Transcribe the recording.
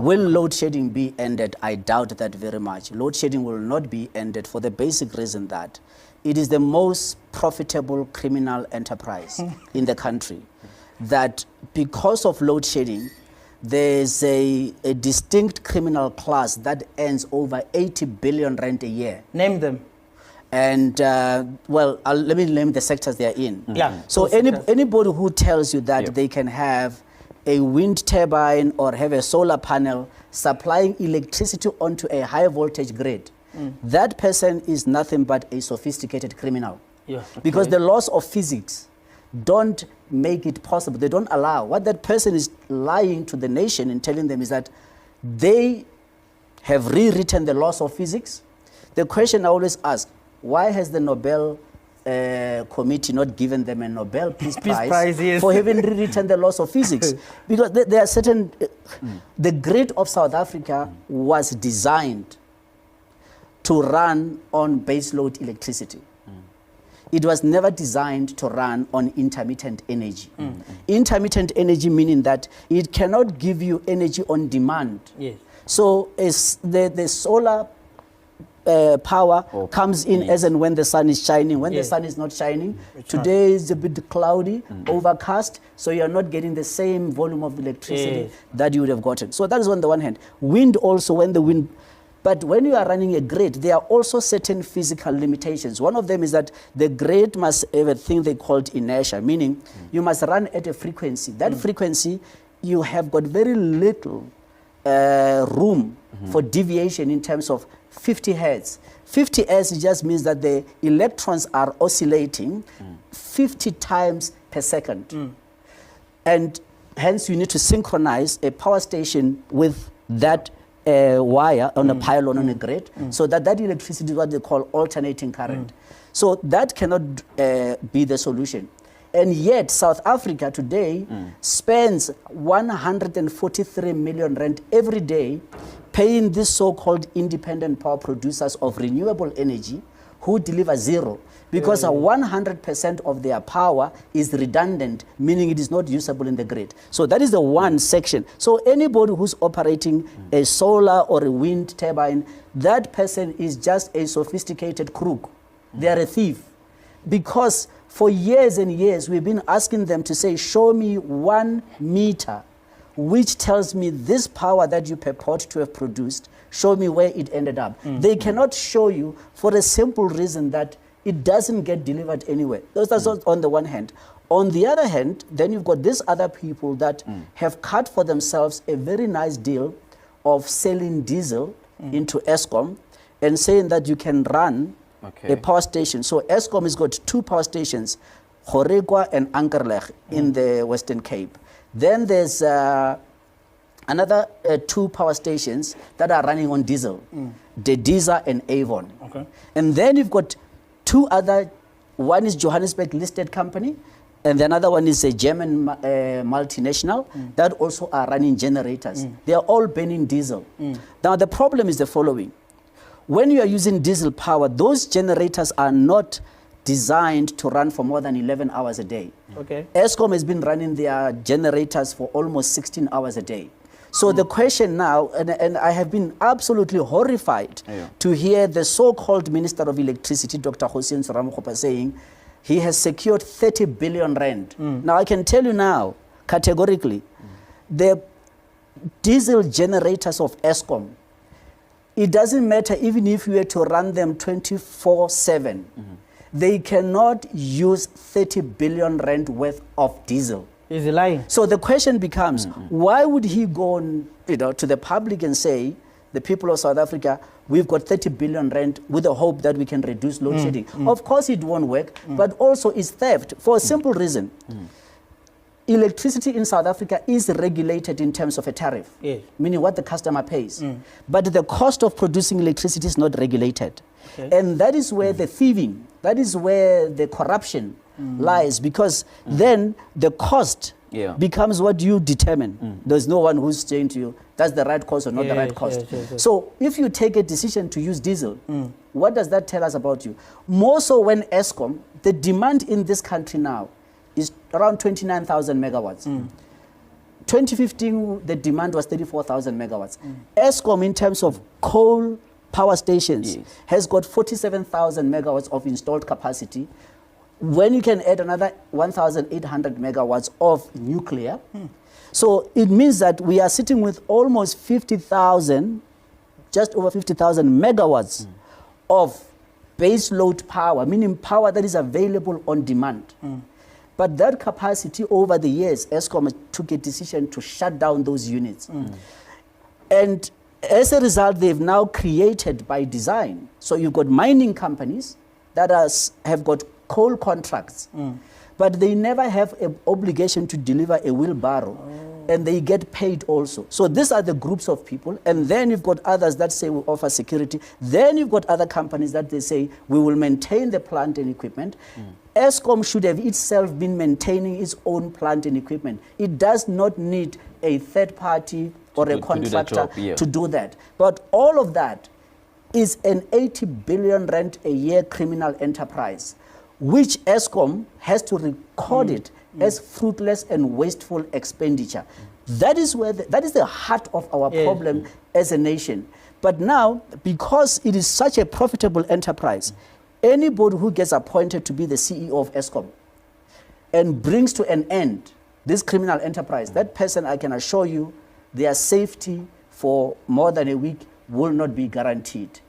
Will load shedding be ended? I doubt that very much. Load shedding will not be ended for the basic reason that it is the most profitable criminal enterprise in the country. That because of load shedding, there's a distinct criminal class that earns over 80 billion rand a year. Name them. And, well, let me name the sectors they are in. Yeah. So anybody who tells you that they can have a wind turbine or have a solar panel supplying electricity onto a high voltage grid, that person is nothing but a sophisticated criminal. Yeah. Because the laws of physics don't make it possible. They don't allow. What that person is lying to the nation and telling them is that they have rewritten the laws of physics. The question I always ask, why has the Nobel committee not given them a Nobel Peace Prize yes. for having rewritten the laws of physics? Because there are certain... the grid of South Africa was designed to run on baseload electricity. It was never designed to run on intermittent energy. Intermittent energy meaning that it cannot give you energy on demand. Yes. So the solar power comes in as and when the sun is shining. When the sun is not shining, today is a bit cloudy, overcast, so you're not getting the same volume of electricity that you would have gotten. So that is on the one hand. Wind also, when the wind... But when you are running a grid, there are also certain physical limitations. One of them is that the grid must have a thing they called inertia, meaning you must run at a frequency. That frequency, you have got very little room for deviation in terms of 50 hertz. 50 hertz just means that the electrons are oscillating 50 times per second. And hence you need to synchronize a power station with that wire on a pylon on a grid, so that electricity is what they call alternating current. So that cannot be the solution. And yet South Africa today spends 143 million rand every day paying these so-called independent power producers of renewable energy who deliver zero, because 100% of their power is redundant, meaning it is not usable in the grid. So that is the one section. So anybody who's operating a solar or a wind turbine, that person is just a sophisticated crook. They are a thief. Because for years and years, we've been asking them to say, show me 1 meter which tells me this power that you purport to have produced, show me where it ended up. They cannot show you for a simple reason that it doesn't get delivered anywhere. That's on the one hand. On the other hand, then you've got these other people that have cut for themselves a very nice deal of selling diesel into Eskom and saying that you can run a power station. So Eskom has got 2 power stations, Gorekwa and Ankerleg in the Western Cape. Then there's another 2 power stations that are running on diesel, Dediza and Avon. And then you've got 2 other, one is Johannesburg listed company, and the other one is a German multinational that also are running generators. They are all burning diesel. Now the problem is the following. When you are using diesel power, those generators are not designed to run for more than 11 hours a day. Eskom has been running their generators for almost 16 hours a day. So the question now, and I have been absolutely horrified to hear the so-called Minister of Electricity, Dr. Hossein Ramokgopa, saying he has secured 30 billion rand. Now I can tell you now, categorically, the diesel generators of Eskom, it doesn't matter even if you were to run them 24/7, they cannot use 30 billion rand worth of diesel. Is he lying? So the question becomes, why would he go on, to the public and say, the people of South Africa, we've got 30 billion rand with the hope that we can reduce load shedding? Of course it won't work, but also it's theft for a simple reason. Electricity in South Africa is regulated in terms of a tariff, meaning what the customer pays. But the cost of producing electricity is not regulated. And that is where the thieving, that is where the corruption lies, because then the cost becomes what you determine. There's no one who's saying to you, that's the right cost or not the right cost. So if you take a decision to use diesel, what does that tell us about you? More so when Eskom, the demand in this country now is around 29,000 megawatts. 2015, the demand was 34,000 megawatts. Eskom, in terms of coal power stations, has got 47,000 megawatts of installed capacity. When you can add another 1,800 megawatts of nuclear, so it means that we are sitting with almost 50,000, just over 50,000 megawatts of base load power, meaning power that is available on demand. But that capacity over the years, Eskom took a decision to shut down those units. And as a result, they've now created by design. So you've got mining companies that have got coal contracts, but they never have an obligation to deliver a wheelbarrow, and they get paid also. So these are the groups of people, and then you've got others that say we offer security. Then you've got other companies that they say we will maintain the plant and equipment. Eskom should have itself been maintaining its own plant and equipment. It does not need a third party or a contractor to do that. But all of that is an 80 billion rand a year criminal enterprise, which Eskom has to record it as fruitless and wasteful expenditure. That is where that is the heart of our problem as a nation. But now, because it is such a profitable enterprise, anybody who gets appointed to be the CEO of Eskom and brings to an end this criminal enterprise, that person, I can assure you, their safety for more than a week will not be guaranteed.